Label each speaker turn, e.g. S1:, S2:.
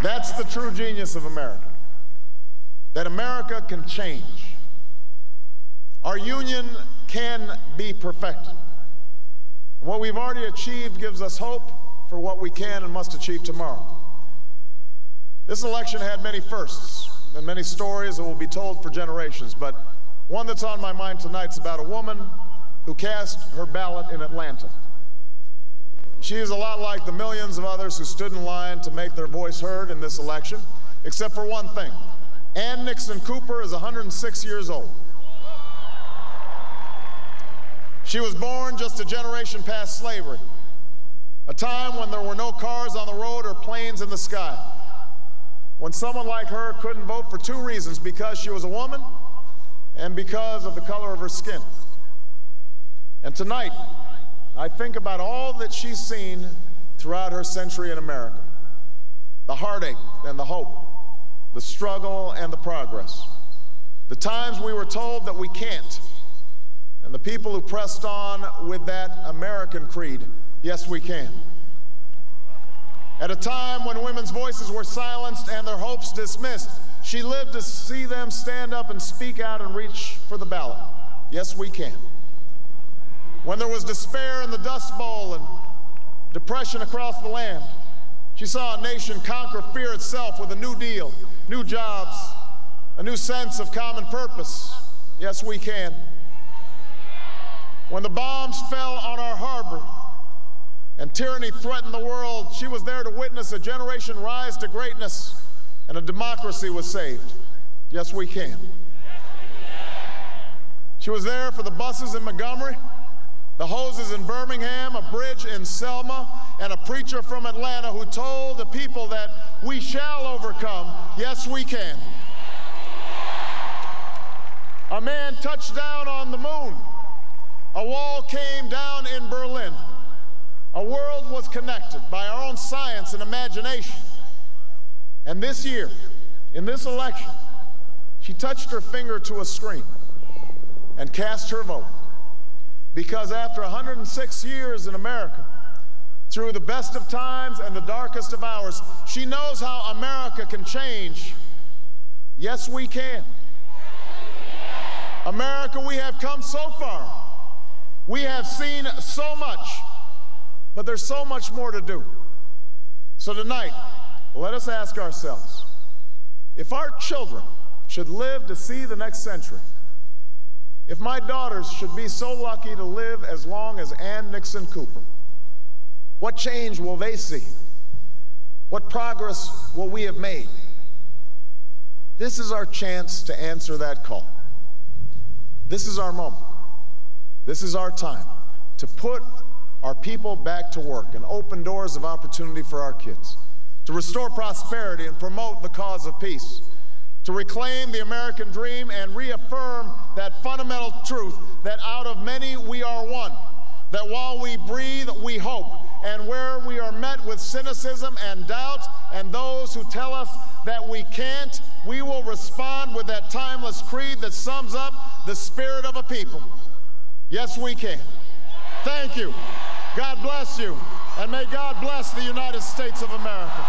S1: That's the true genius of America, that America can change. Our union can be perfected. What we've already achieved gives us hope for what we can and must achieve tomorrow. This election had many firsts and many stories that will be told for generations, but one that's on my mind tonight is about a woman who cast her ballot in Atlanta. She is a lot like the millions of others who stood in line to make their voice heard in this election, except for one thing. Ann Nixon Cooper is 106 years old. She was born just a generation past slavery, a time when there were no cars on the road or planes in the sky, when someone like her couldn't vote for two reasons: because she was a woman and because of the color of her skin. And tonight, I think about all that she's seen throughout her century in America, the heartache and the hope, the struggle and the progress, the times we were told that we can't, and the people who pressed on with that American creed, yes, we can. At a time when women's voices were silenced and their hopes dismissed, she lived to see them stand up and speak out and reach for the ballot. Yes, we can. When there was despair in the Dust Bowl and depression across the land, she saw a nation conquer fear itself with a new deal, new jobs, a new sense of common purpose. Yes, we can. When the bombs fell on our harbor and tyranny threatened the world, she was there to witness a generation rise to greatness and a democracy was saved. Yes, we can. She was there for the buses in Montgomery, the hoses in Birmingham, a bridge in Selma, and a preacher from Atlanta who told the people that we shall overcome. Yes, we can. A man touched down on the moon. A wall came down in Berlin. A world was connected by our own science and imagination. And this year, in this election, she touched her finger to a screen and cast her vote. Because after 106 years in America, through the best of times and the darkest of hours, she knows how America can change. Yes, we can. America, we have come so far. We have seen so much, but there's so much more to do. So tonight, let us ask ourselves, if our children should live to see the next century, if my daughters should be so lucky to live as long as Ann Nixon Cooper, what change will they see? What progress will we have made? This is our chance to answer that call. This is our moment. This is our time to put our people back to work and open doors of opportunity for our kids, to restore prosperity and promote the cause of peace, to reclaim the American dream and reaffirm that fundamental truth that out of many we are one, that while we breathe, we hope, and where we are met with cynicism and doubt and those who tell us that we can't, we will respond with that timeless creed that sums up the spirit of a people. Yes, we can. Thank you. God bless you, and may God bless the United States of America.